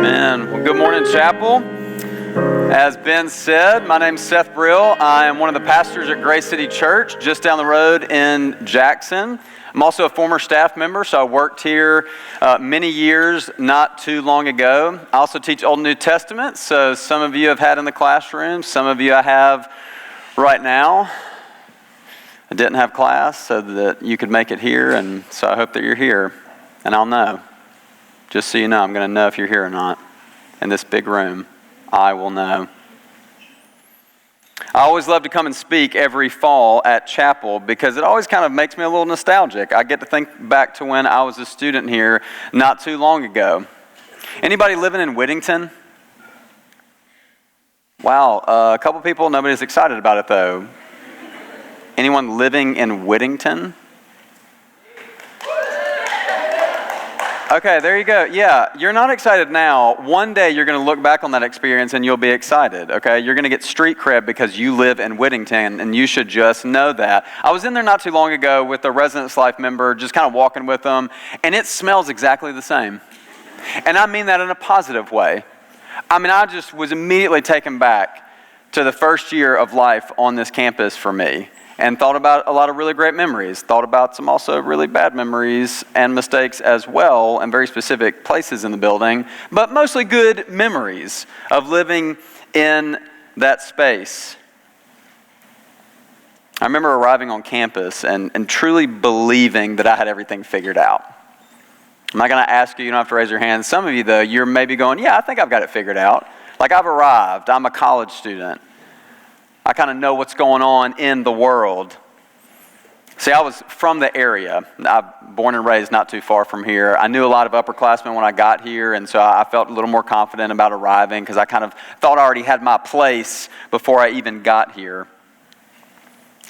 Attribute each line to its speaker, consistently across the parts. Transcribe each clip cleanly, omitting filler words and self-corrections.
Speaker 1: Amen. Well, good morning, chapel. As Ben said, my name's Seth Brill. I am one of the pastors at Grace City Church, just down the road in Jackson. I'm also a former staff member, so I worked here many years not too long ago. I also teach Old and New Testament, so some of you have had in the classroom, some of you I have right now. I didn't have class so that you could make it here, and so I hope that you're here, and I'll know. Just so you know, I'm going to know if you're here or not. In this big room, I will know. I always love to come and speak every fall at chapel because it always kind of makes me a little nostalgic. I get to think back to when I was a student here not too long ago. Anybody living in Whittington? Wow, a couple people, nobody's excited about it though. Anyone living in Whittington? Okay, there you go. Yeah, you're not excited now. One day you're going to look back on that experience and you'll be excited, okay? You're going to get street cred because you live in Whittington, and you should just know that. I was in there not too long ago with a Residence Life member, just kind of walking with them, and it smells exactly the same. And I mean that in a positive way. I mean, I just was immediately taken back to the first year of life on this campus for me. And thought about a lot of really great memories. Thought about some also really bad memories and mistakes as well, and very specific places in the building, but mostly good memories of living in that space. I remember arriving on campus and truly believing that I had everything figured out. I'm not going to ask you, you don't have to raise your hand. Some of you, though, you're maybe going, yeah, I think I've got it figured out. Like, I've arrived. I'm a college student. I kind of know what's going on in the world. See, I was from the area. I'm born and raised not too far from here. I knew a lot of upperclassmen when I got here, and so I felt a little more confident about arriving because I kind of thought I already had my place before I even got here.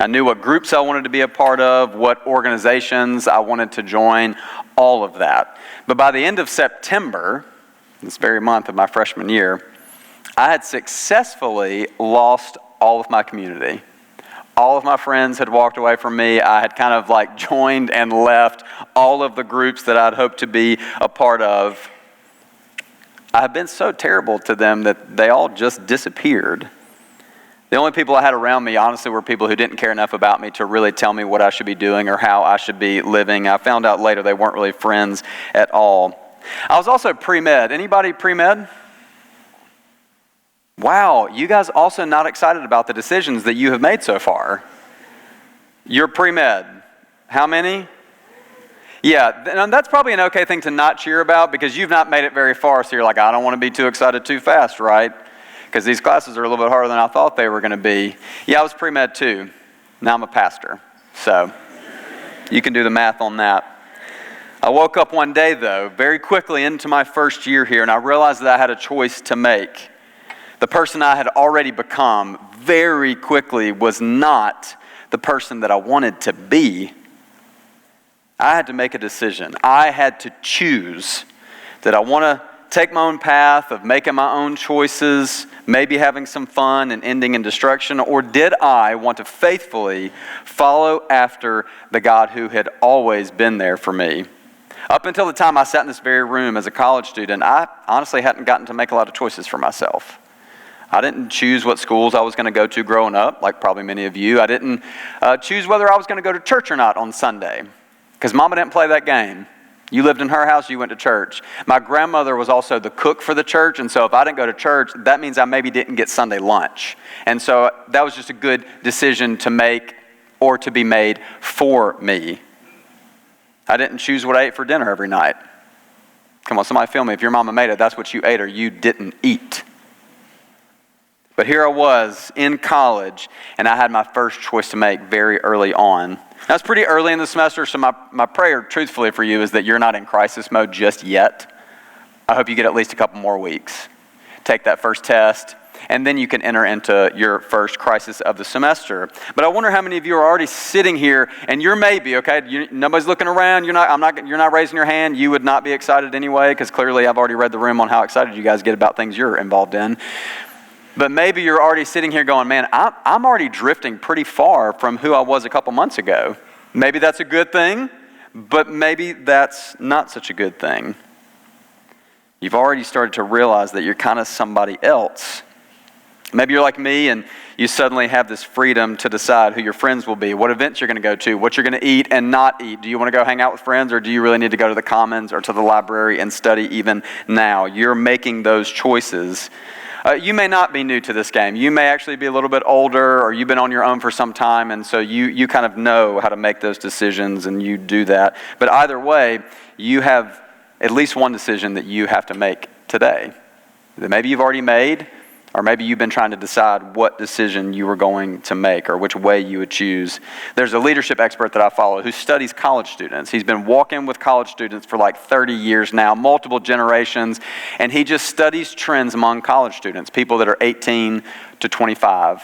Speaker 1: I knew what groups I wanted to be a part of, what organizations I wanted to join, all of that. But by the end of September, this very month of my freshman year, I had successfully lost all of my community. All of my friends had walked away from me. I had kind of like joined and left all of the groups that I'd hoped to be a part of. I had been so terrible to them that they all just disappeared. The only people I had around me, honestly, were people who didn't care enough about me to really tell me what I should be doing or how I should be living. I found out later they weren't really friends at all. I was also pre-med. Anybody pre-med? Wow, you guys also not excited about the decisions that you have made so far. You're pre-med. How many? Yeah, that's probably an okay thing to not cheer about because you've not made it very far, so you're like, I don't want to be too excited too fast, right? Because these classes are a little bit harder than I thought they were going to be. Yeah, I was pre-med too. Now I'm a pastor, so you can do the math on that. I woke up one day, though, very quickly into my first year here, and I realized that I had a choice to make. The person I had already become very quickly was not the person that I wanted to be. I had to make a decision. I had to choose that I want to take my own path of making my own choices, maybe having some fun and ending in destruction, or did I want to faithfully follow after the God who had always been there for me? Up until the time I sat in this very room as a college student, I honestly hadn't gotten to make a lot of choices for myself. I didn't choose what schools I was going to go to growing up, like probably many of you. I didn't choose whether I was going to go to church or not on Sunday, because Mama didn't play that game. You lived in her house, you went to church. My grandmother was also the cook for the church, and so if I didn't go to church, that means I maybe didn't get Sunday lunch. And so that was just a good decision to make or to be made for me. I didn't choose what I ate for dinner every night. Come on, somebody feel me. If your mama made it, that's what you ate or you didn't eat. But here I was in college, and I had my first choice to make very early on. That's pretty early in the semester, so my prayer, truthfully, for you is that you're not in crisis mode just yet. I hope you get at least a couple more weeks. Take that first test, and then you can enter into your first crisis of the semester. But I wonder how many of you are already sitting here, and you're maybe, okay, nobody's looking around, you're not raising your hand, you would not be excited anyway, because clearly I've already read the room on how excited you guys get about things you're involved in. But maybe you're already sitting here going, man, I'm already drifting pretty far from who I was a couple months ago. Maybe that's a good thing, but maybe that's not such a good thing. You've already started to realize that you're kind of somebody else. Maybe you're like me and you suddenly have this freedom to decide who your friends will be, what events you're going to go to, what you're going to eat and not eat. Do you want to go hang out with friends, or do you really need to go to the Commons or to the library and study even now? You're making those choices. You may not be new to this game. You may actually be a little bit older, or you've been on your own for some time, and so you kind of know how to make those decisions and you do that. But either way, you have at least one decision that you have to make today that maybe you've already made, or maybe you've been trying to decide what decision you were going to make or which way you would choose. There's a leadership expert that I follow who studies college students. He's been walking with college students for like 30 years now, multiple generations, and he just studies trends among college students, people that are 18 to 25.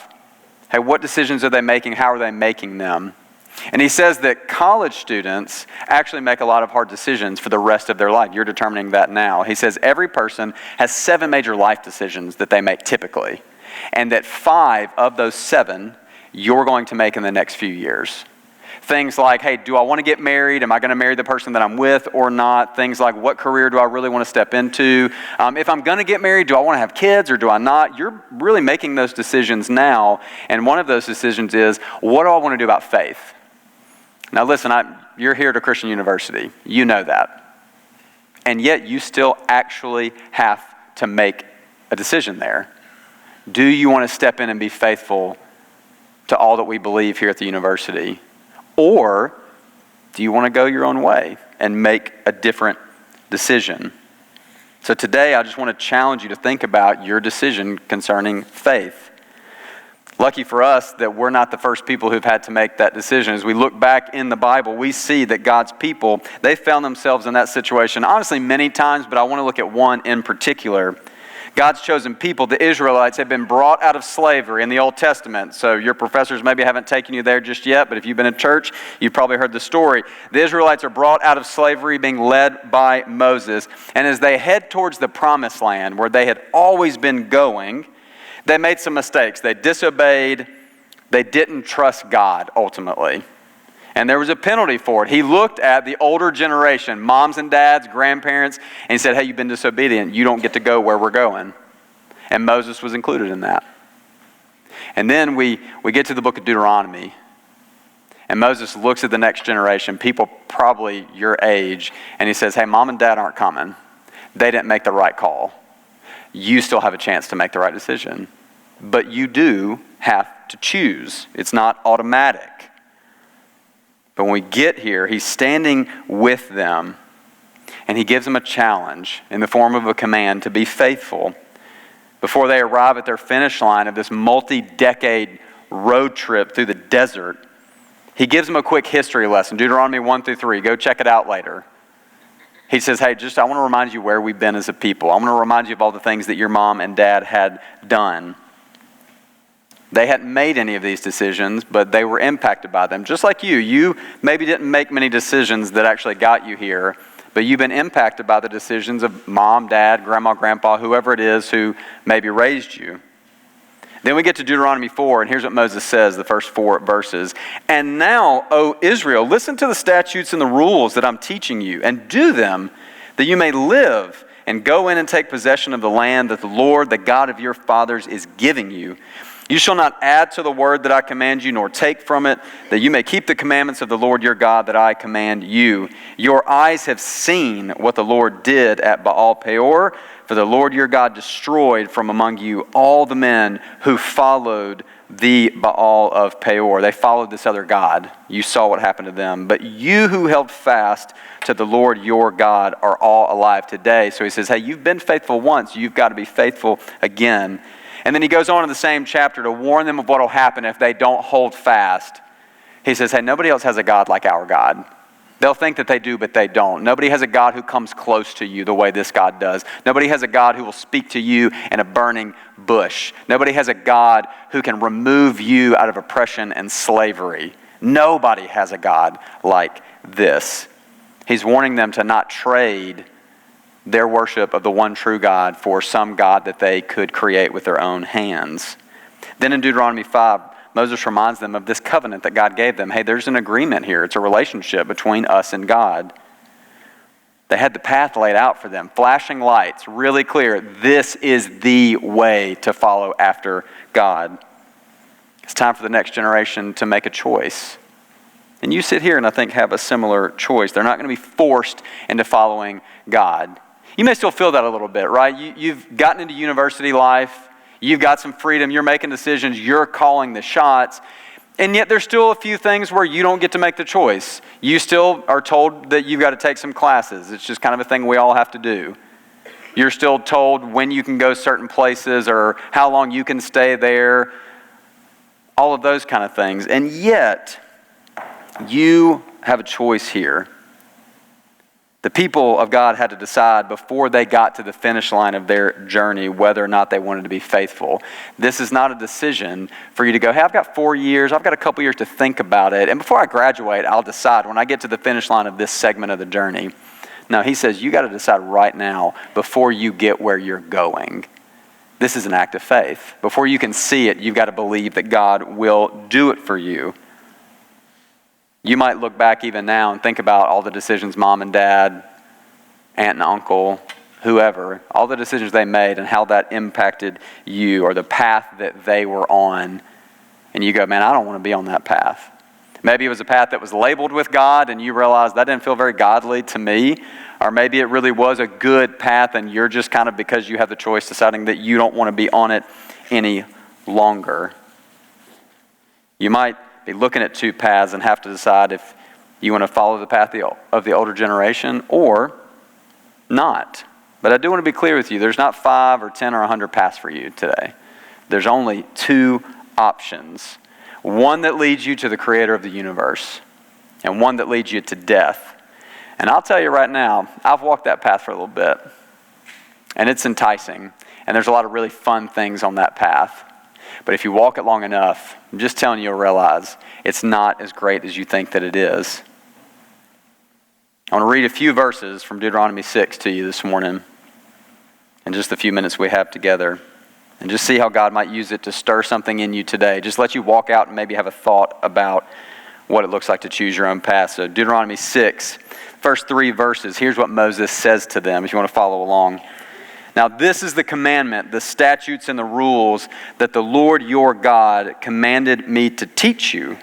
Speaker 1: Hey, what decisions are they making? How are they making them? And he says that college students actually make a lot of hard decisions for the rest of their life. You're determining that now. He says every person has 7 major life decisions that they make typically, and that 5 of those 7 you're going to make in the next few years. Things like, hey, do I want to get married? Am I going to marry the person that I'm with or not? Things like, what career do I really want to step into? If I'm going to get married, do I want to have kids or do I not? You're really making those decisions now, and one of those decisions is, what do I want to do about faith? Now listen, you're here at a Christian university. You know that. And yet you still actually have to make a decision there. Do you want to step in and be faithful to all that we believe here at the university? Or do you want to go your own way and make a different decision? So today I just want to challenge you to think about your decision concerning faith. Lucky for us that we're not the first people who've had to make that decision. As we look back in the Bible, we see that God's people, they found themselves in that situation, honestly, many times, but I want to look at one in particular. God's chosen people, the Israelites, have been brought out of slavery in the Old Testament. So your professors maybe haven't taken you there just yet, but if you've been in church, you've probably heard the story. The Israelites are brought out of slavery, being led by Moses. And as they head towards the promised land, where they had always been going, they made some mistakes. They disobeyed. They didn't trust God, ultimately. And there was a penalty for it. He looked at the older generation, moms and dads, grandparents, and he said, hey, you've been disobedient. You don't get to go where we're going. And Moses was included in that. And then we get to the book of Deuteronomy. And Moses looks at the next generation, people probably your age, and he says, hey, mom and dad aren't coming. They didn't make the right call. You still have a chance to make the right decision. But you do have to choose. It's not automatic. But when we get here, he's standing with them, and he gives them a challenge in the form of a command to be faithful before they arrive at their finish line of this multi-decade road trip through the desert. He gives them a quick history lesson, Deuteronomy 1-3. Go check it out later. He says, hey, I want to remind you where we've been as a people. I want to remind you of all the things that your mom and dad had done. They hadn't made any of these decisions, but they were impacted by them. Just like you. You maybe didn't make many decisions that actually got you here, but you've been impacted by the decisions of mom, dad, grandma, grandpa, whoever it is who maybe raised you. Then we get to Deuteronomy 4, and here's what Moses says, the first 4 verses. And now, O Israel, listen to the statutes and the rules that I'm teaching you, and do them, that you may live and go in and take possession of the land that the Lord, the God of your fathers, is giving you. You shall not add to the word that I command you, nor take from it, that you may keep the commandments of the Lord your God that I command you. Your eyes have seen what the Lord did at Baal Peor, for the Lord your God destroyed from among you all the men who followed the Baal of Peor. They followed this other god. You saw what happened to them. But you who held fast to the Lord your God are all alive today. So he says, hey, you've been faithful once. You've got to be faithful again. And then he goes on in the same chapter to warn them of what will happen if they don't hold fast. He says, hey, nobody else has a God like our God. They'll think that they do, but they don't. Nobody has a God who comes close to you the way this God does. Nobody has a God who will speak to you in a burning bush. Nobody has a God who can remove you out of oppression and slavery. Nobody has a God like this. He's warning them to not trade their worship of the one true God for some God that they could create with their own hands. Then in Deuteronomy 5, Moses reminds them of this covenant that God gave them. Hey, there's an agreement here. It's a relationship between us and God. They had the path laid out for them, flashing lights, really clear. This is the way to follow after God. It's time for the next generation to make a choice. And you sit here and I think have a similar choice. They're not going to be forced into following God. You may still feel that a little bit, right? You've gotten into university life. You've got some freedom. You're making decisions. You're calling the shots. And yet there's still a few things where you don't get to make the choice. You still are told that you've got to take some classes. It's just kind of a thing we all have to do. You're still told when you can go certain places or how long you can stay there. All of those kind of things. And yet, you have a choice here. The people of God had to decide before they got to the finish line of their journey whether or not they wanted to be faithful. This is not a decision for you to go, hey, I've got 4 years, I've got a couple years to think about it, and before I graduate, I'll decide when I get to the finish line of this segment of the journey. No, he says you got to decide right now before you get where you're going. This is an act of faith. Before you can see it, you've got to believe that God will do it for you. You might look back even now and think about all the decisions mom and dad, aunt and uncle, whoever, all the decisions they made and how that impacted you or the path that they were on. And you go, man, I don't want to be on that path. Maybe it was a path that was labeled with God and you realized that didn't feel very godly to me. Or maybe it really was a good path and you're just kind of, because you have the choice, deciding that you don't want to be on it any longer. You might be looking at two paths and have to decide if you want to follow the path of the older generation or not. But I do want to be clear with you. There's not 5 or 10 or 100 paths for you today. There's only 2 options. One that leads you to the creator of the universe and one that leads you to death. And I'll tell you right now, I've walked that path for a little bit. And it's enticing. And there's a lot of really fun things on that path. But if you walk it long enough, I'm just telling you, you'll realize it's not as great as you think that it is. I want to read a few verses from Deuteronomy 6 to you this morning in just the few minutes we have together. And just see how God might use it to stir something in you today. Just let you walk out and maybe have a thought about what it looks like to choose your own path. So Deuteronomy 6, first 3 verses. Here's what Moses says to them if you want to follow along. Now this is the commandment, the statutes and the rules that the Lord your God commanded me to teach you,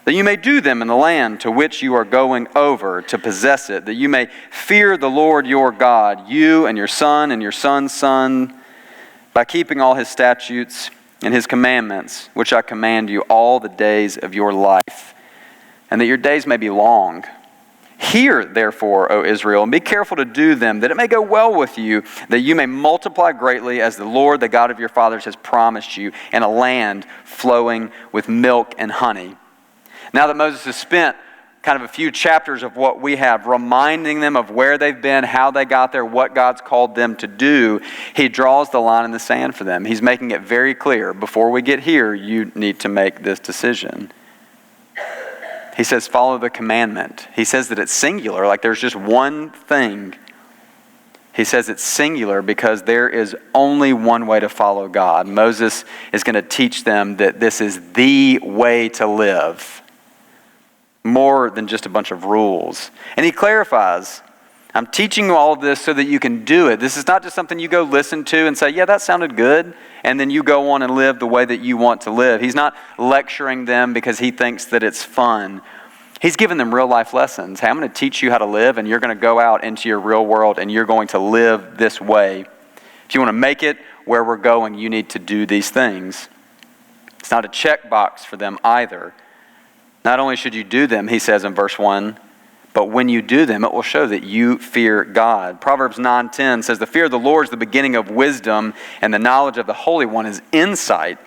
Speaker 1: that you may do them in the land to which you are going over to possess it, that you may fear the Lord your God, you and your son's son, by keeping all his statutes and his commandments, which I command you all the days of your life, and that your days may be long. Hear, therefore, O Israel, and be careful to do them, that it may go well with you, that you may multiply greatly as the Lord, the God of your fathers, has promised you, in a land flowing with milk and honey. Now that Moses has spent kind of a few chapters of what we have, reminding them of where they've been, how they got there, what God's called them to do, he draws the line in the sand for them. He's making it very clear, before we get here, you need to make this decision. He says, follow the commandment. He says that it's singular, like there's just one thing. He says it's singular because there is only one way to follow God. Moses is going to teach them that this is the way to live, more than just a bunch of rules. And he clarifies, I'm teaching you all of this so that you can do it. This is not just something you go listen to and say, yeah, that sounded good, and then you go on and live the way that you want to live. He's not lecturing them because he thinks that it's fun. He's giving them real life lessons. Hey, I'm going to teach you how to live, and you're going to go out into your real world, and you're going to live this way. If you want to make it where we're going, you need to do these things. It's not a checkbox for them either. Not only should you do them, he says in verse 1, but when you do them, it will show that you fear God. Proverbs 9:10 says, the fear of the Lord is the beginning of wisdom, and the knowledge of the Holy One is insight.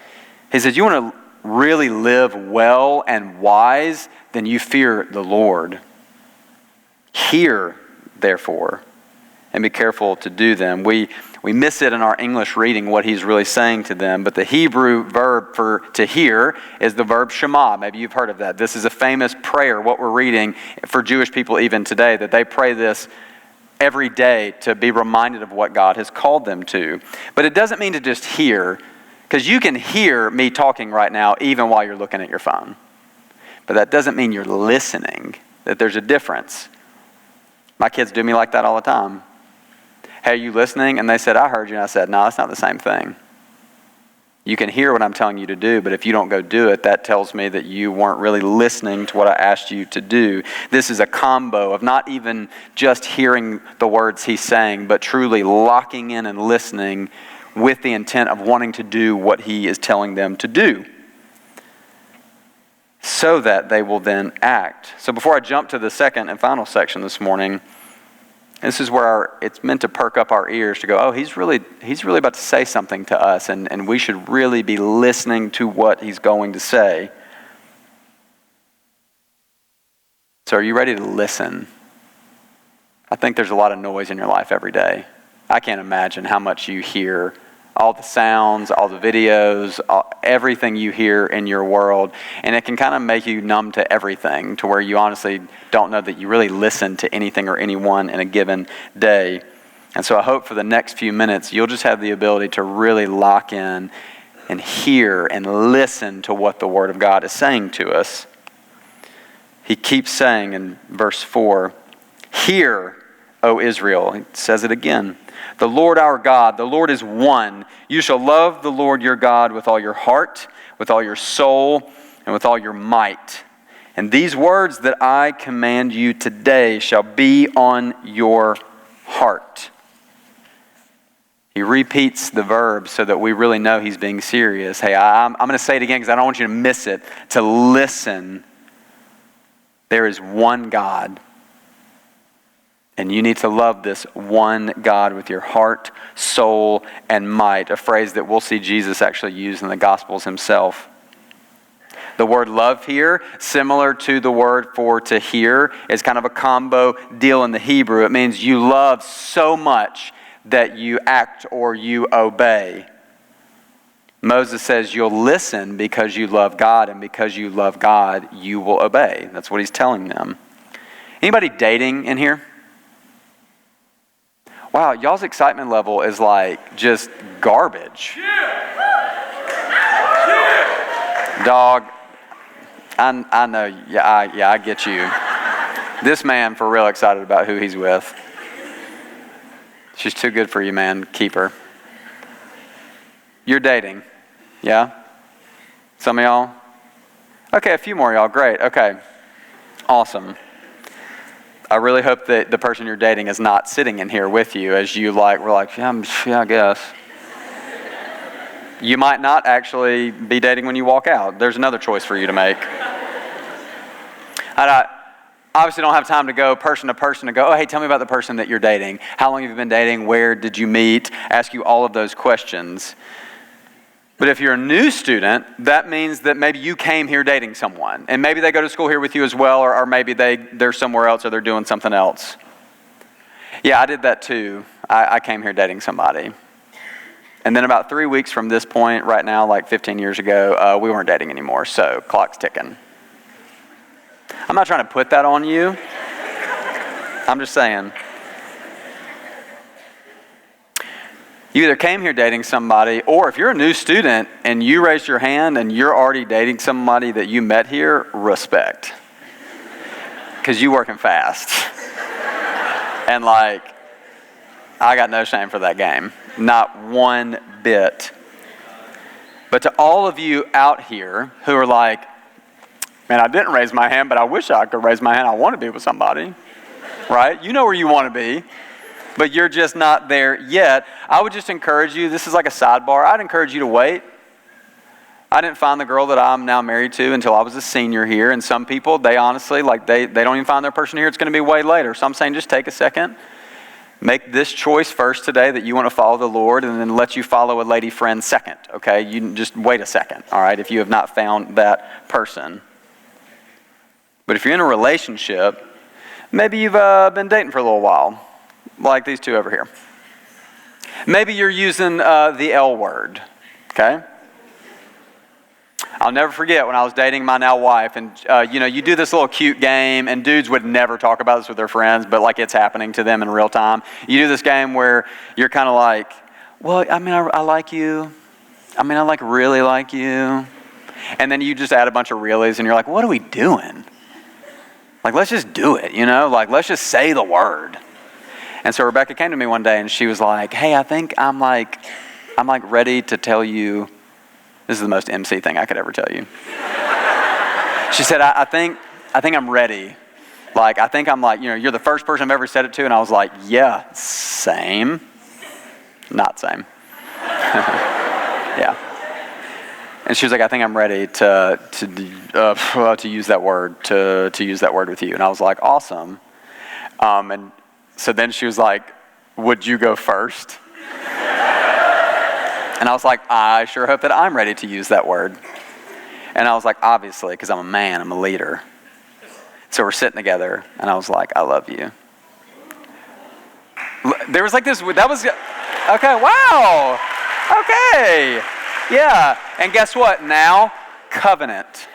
Speaker 1: He says, you want to really live well and wise, then you fear the Lord. Hear, therefore, and be careful to do them. We miss it in our English reading what he's really saying to them, but the Hebrew verb for to hear is the verb shema. Maybe you've heard of that. This is a famous prayer, what we're reading for Jewish people even today, that they pray this every day to be reminded of what God has called them to. But it doesn't mean to just hear, because you can hear me talking right now even while you're looking at your phone. But that doesn't mean you're listening, that there's a difference. My kids do me like that all the time. Hey, are you listening? And they said, I heard you. And I said, no, it's not the same thing. You can hear what I'm telling you to do, but if you don't go do it, that tells me that you weren't really listening to what I asked you to do. This is a combo of not even just hearing the words he's saying, but truly locking in and listening with the intent of wanting to do what he is telling them to do, so that they will then act. So before I jump to the second and final section this morning, this is where it's meant to perk up our ears to go, oh, he's really about to say something to us, and we should really be listening to what he's going to say. So are you ready to listen? I think there's a lot of noise in your life every day. I can't imagine how much you hear, all the sounds, all the videos, everything you hear in your world. And it can kind of make you numb to everything, to where you honestly don't know that you really listen to anything or anyone in a given day. And so I hope for the next few minutes, you'll just have the ability to really lock in and hear and listen to what the Word of God is saying to us. He keeps saying in verse 4, "Hear, O Israel." He says it again. "The Lord our God, the Lord is one. You shall love the Lord your God with all your heart, with all your soul, and with all your might. And these words that I command you today shall be on your heart." He repeats the verb so that we really know he's being serious. Hey, I'm going to say it again because I don't want you to miss it. To listen. There is one God. And you need to love this one God with your heart, soul, and might. A phrase that we'll see Jesus actually use in the Gospels himself. The word love here, similar to the word for to hear, is kind of a combo deal in the Hebrew. It means you love so much that you act or you obey. Moses says you'll listen because you love God, and because you love God, you will obey. That's what he's telling them. Anybody dating in here? Wow, y'all's excitement level is like just garbage. Dog, I know, I get you. This man for real excited about who he's with. She's too good for you, man. Keep her. You're dating, yeah? Some of y'all? Okay, a few more y'all. Great, okay. Awesome. I really hope that the person you're dating is not sitting in here with you as you we're like, yeah, I guess. You might not actually be dating when you walk out. There's another choice for you to make. And I obviously don't have time to go person to person to go, oh, hey, tell me about the person that you're dating. How long have you been dating? Where did you meet? Ask you all of those questions. But if you're a new student, that means that maybe you came here dating someone. And maybe they go to school here with you as well, or maybe they're somewhere else or they're doing something else. Yeah, I did that too. I came here dating somebody. And then about 3 weeks from this point, right now, like 15 years ago, we weren't dating anymore. So clock's ticking. I'm not trying to put that on you. I'm just saying. You either came here dating somebody, or if you're a new student and you raised your hand and you're already dating somebody that you met here, respect. Because you working fast. And I got no shame for that game. Not one bit. But to all of you out here who are like, man, I didn't raise my hand, but I wish I could raise my hand. I want to be with somebody. Right? You know where you want to be. But you're just not there yet. I would just encourage you, this is like a sidebar, I'd encourage you to wait. I didn't find the girl that I'm now married to until I was a senior here. And some people, they honestly, they don't even find their person here. It's going to be way later. So I'm saying just take a second. Make this choice first today that you want to follow the Lord, and then let you follow a lady friend second, okay? You just wait a second, all right, if you have not found that person. But if you're in a relationship, maybe you've been dating for a little while. Like these two over here. Maybe you're using the L word, okay? I'll never forget when I was dating my now wife, and you do this little cute game, and dudes would never talk about this with their friends, but it's happening to them in real time. You do this game where you're kind of like, well, I mean, I like you. I mean, I really like you. And then you just add a bunch of reallys, and you're like, what are we doing? Like, let's just do it, Like, let's just say the word. And so Rebecca came to me one day and she was like, hey, I think I'm ready to tell you. This is the most MC thing I could ever tell you. She said, I think I'm ready. Like, I think I'm like, you're the first person I've ever said it to. And I was like, yeah, same. Not same. Yeah. And she was like, I think I'm ready to use that word, to use that word with you. And I was like, awesome. And so then she was like, would you go first? And I was like, I sure hope that I'm ready to use that word. And I was like, obviously, because I'm a man, I'm a leader. So we're sitting together, and I was like, I love you. There was like this, that was, okay, wow. Okay. Yeah. And guess what? Now, covenant.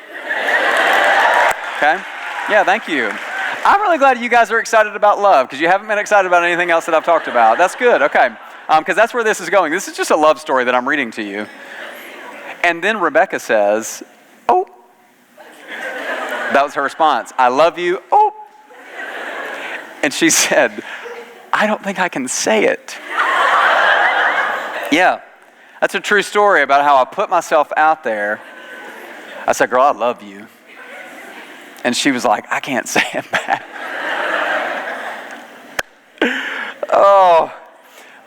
Speaker 1: Okay? Yeah, thank you. I'm really glad you guys are excited about love, because you haven't been excited about anything else that I've talked about. That's good. Okay. Because that's where this is going. This is just a love story that I'm reading to you. And then Rebecca says, oh. That was her response. I love you. Oh. And she said, I don't think I can say it. Yeah. That's a true story about how I put myself out there. I said, girl, I love you. And she was like, I can't say it back. Oh.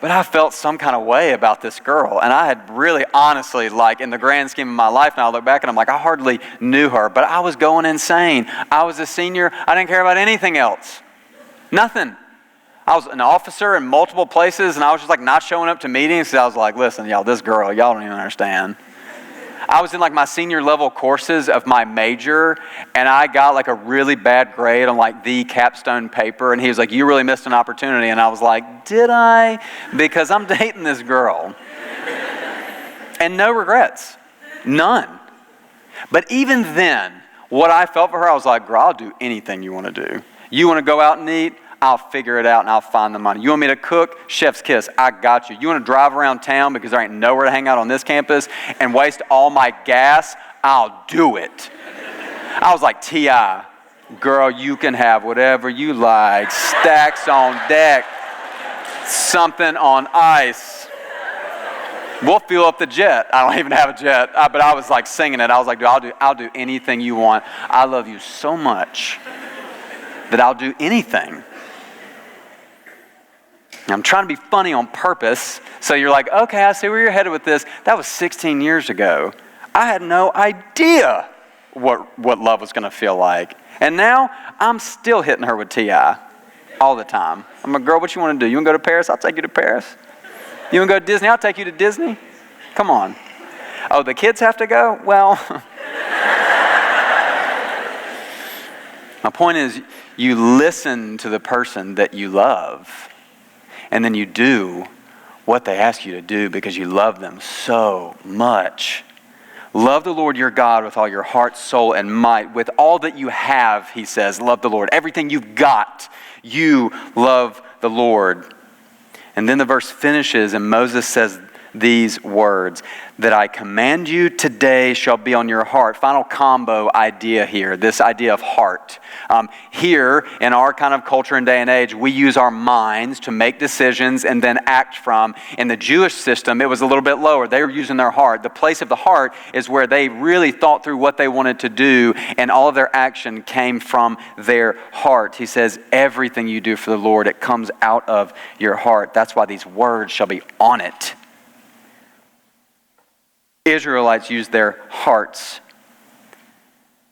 Speaker 1: But I felt some kind of way about this girl. And I had really honestly, like in the grand scheme of my life, now I look back and I'm like, I hardly knew her. But I was going insane. I was a senior. I didn't care about anything else. Nothing. I was an officer in multiple places, and I was just like not showing up to meetings because I was like, listen, y'all, this girl, y'all don't even understand. I was in like my senior level courses of my major, and I got like a really bad grade on like the capstone paper, and he was like, you really missed an opportunity. And I was like, did I? Because I'm dating this girl. And no regrets. None. But even then, what I felt for her, I was like, girl, I'll do anything you want to do. You want to go out and eat? I'll figure it out and I'll find the money. You want me to cook? Chef's kiss. I got you. You want to drive around town because there ain't nowhere to hang out on this campus and waste all my gas? I'll do it. I was like, T.I., girl, you can have whatever you like. Stacks on deck. Something on ice. We'll fill up the jet. I don't even have a jet. But I was like singing it. I was like, dude, I'll do anything you want. I love you so much that I'll do anything. I'm trying to be funny on purpose. So you're like, okay, I see where you're headed with this. That was 16 years ago. I had no idea what love was going to feel like. And now I'm still hitting her with T.I. all the time. I'm like, girl, what you want to do? You want to go to Paris? I'll take you to Paris. You want to go to Disney? I'll take you to Disney. Come on. Oh, the kids have to go? Well, my point is you listen to the person that you love. And then you do what they ask you to do because you love them so much. Love the Lord your God with all your heart, soul, and might. With all that you have, he says, love the Lord. Everything you've got, you love the Lord. And then the verse finishes and Moses says these words, that I command you today shall be on your heart. Final combo idea here, this idea of heart. Here, in our kind of culture and day and age, we use our minds to make decisions and then act from. In the Jewish system, it was a little bit lower. They were using their heart. The place of the heart is where they really thought through what they wanted to do, and all of their action came from their heart. He says, everything you do for the Lord, it comes out of your heart. That's why these words shall be on it. Israelites used their hearts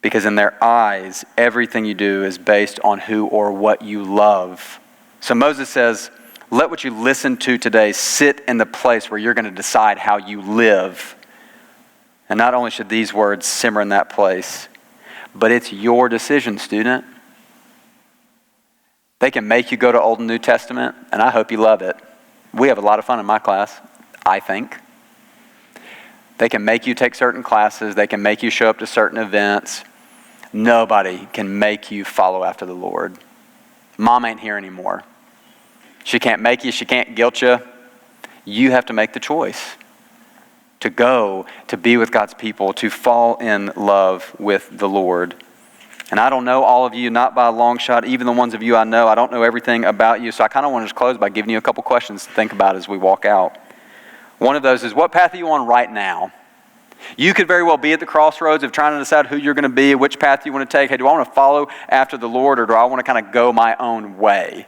Speaker 1: because in their eyes, everything you do is based on who or what you love. So Moses says, let what you listen to today sit in the place where you're going to decide how you live. And not only should these words simmer in that place, but it's your decision, student. They can make you go to Old and New Testament, and I hope you love it. We have a lot of fun in my class, I think. They can make you take certain classes. They can make you show up to certain events. Nobody can make you follow after the Lord. Mom ain't here anymore. She can't make you. She can't guilt you. You have to make the choice to go, to be with God's people, to fall in love with the Lord. And I don't know all of you, not by a long shot. Even the ones of you I know, I don't know everything about you. So I kind of want to just close by giving you a couple questions to think about as we walk out. One of those is, what path are you on right now? You could very well be at the crossroads of trying to decide who you're going to be, which path you want to take. Hey, do I want to follow after the Lord, or do I want to kind of go my own way?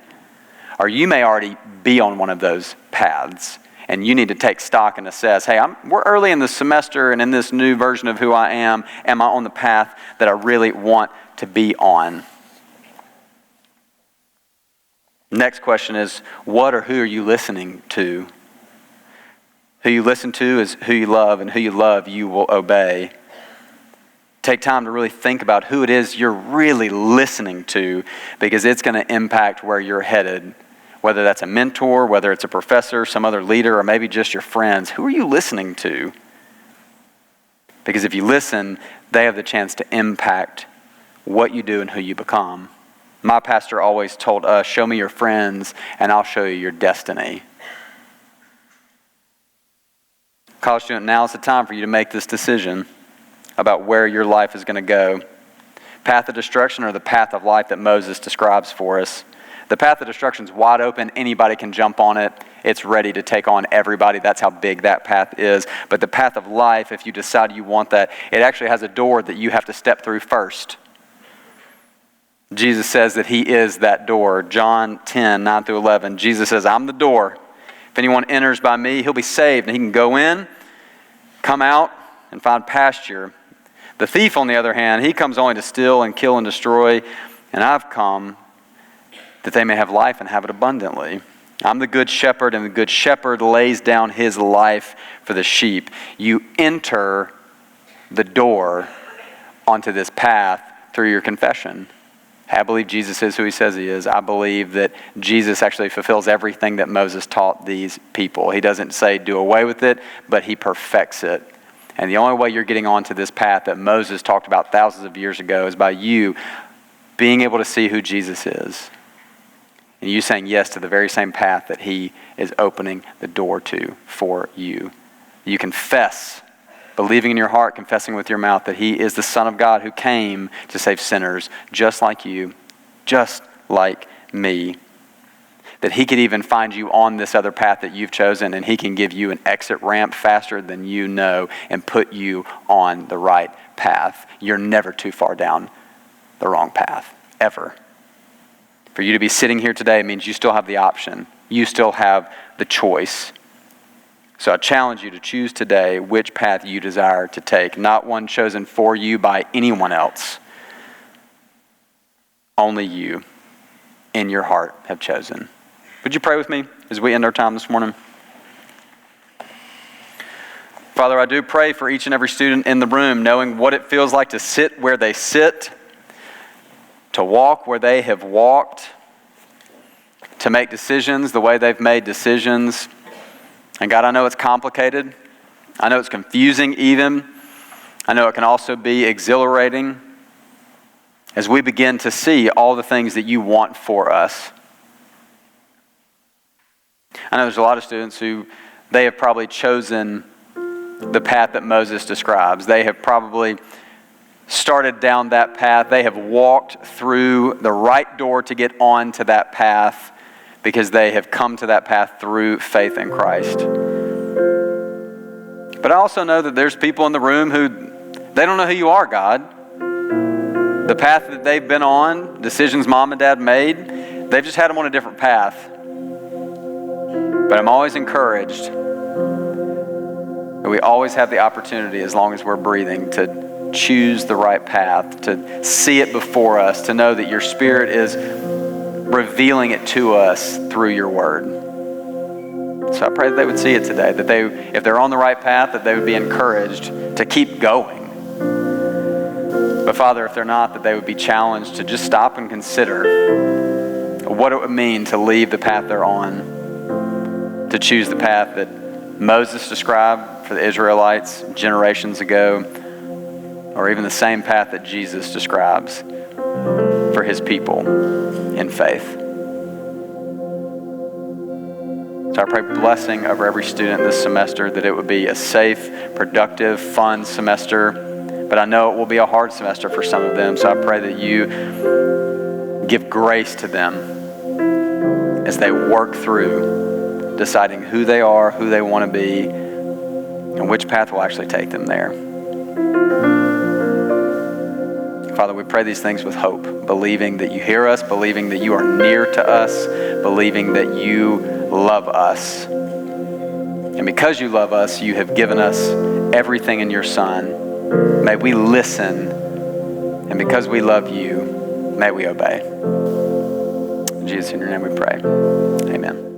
Speaker 1: Or you may already be on one of those paths, and you need to take stock and assess, hey, we're early in the semester and in this new version of who I am. Am I on the path that I really want to be on? Next question is, what or who are you listening to? Who you listen to is who you love, and who you love you will obey. Take time to really think about who it is you're really listening to, because it's going to impact where you're headed. Whether that's a mentor, whether it's a professor, some other leader, or maybe just your friends. Who are you listening to? Because if you listen, they have the chance to impact what you do and who you become. My pastor always told us, show me your friends and I'll show you your destiny. College student, now is the time for you to make this decision about where your life is going to go. Path of destruction or the path of life that Moses describes for us. The path of destruction is wide open. Anybody can jump on it. It's ready to take on everybody. That's how big that path is. But the path of life, if you decide you want that, it actually has a door that you have to step through first. Jesus says that he is that door. John 10, 9 through 11. Jesus says, I'm the door. If anyone enters by me, he'll be saved, and he can go in, come out, and find pasture. The thief, on the other hand, he comes only to steal and kill and destroy, and I've come that they may have life and have it abundantly. I'm the good shepherd, and the good shepherd lays down his life for the sheep. You enter the door onto this path through your confession. I believe Jesus is who he says he is. I believe that Jesus actually fulfills everything that Moses taught these people. He doesn't say do away with it, but he perfects it. And the only way you're getting onto this path that Moses talked about thousands of years ago is by you being able to see who Jesus is. And you saying yes to the very same path that he is opening the door to for you. You confess, believing in your heart, confessing with your mouth that he is the Son of God who came to save sinners just like you, just like me. That he could even find you on this other path that you've chosen, and he can give you an exit ramp faster than you know and put you on the right path. You're never too far down the wrong path, ever. For you to be sitting here today means you still have the option. You still have the choice. So I challenge you to choose today which path you desire to take, not one chosen for you by anyone else. Only you, in your heart, have chosen. Would you pray with me as we end our time this morning? Father, I do pray for each and every student in the room, knowing what it feels like to sit where they sit, to walk where they have walked, to make decisions the way they've made decisions. And God, I know it's complicated. I know it's confusing even. I know it can also be exhilarating as we begin to see all the things that you want for us. I know there's a lot of students who they have probably chosen the path that Moses describes. They have probably started down that path. They have walked through the right door to get on to that path because they have come to that path through faith in Christ. But I also know that there's people in the room who, they don't know who you are, God. The path that they've been on, decisions mom and dad made, they've just had them on a different path. But I'm always encouraged that we always have the opportunity, as long as we're breathing, to choose the right path, to see it before us, to know that your Spirit is revealing it to us through your word. So I pray that they would see it today, that they, if they're on the right path, that they would be encouraged to keep going. But Father, if they're not, that they would be challenged to just stop and consider what it would mean to leave the path they're on, to choose the path that Moses described for the Israelites generations ago, or even the same path that Jesus describes for his people in faith. So I pray blessing over every student this semester, that it would be a safe, productive, fun semester, But I know it will be a hard semester for some of them, so I pray that you give grace to them as they work through deciding who they are, who they want to be, and which path will actually take them there. Father, we pray these things with hope, believing that you hear us, believing that you are near to us, believing that you love us. And because you love us, you have given us everything in your Son. May we listen, and because we love you, may we obey. In Jesus, in your name we pray. Amen.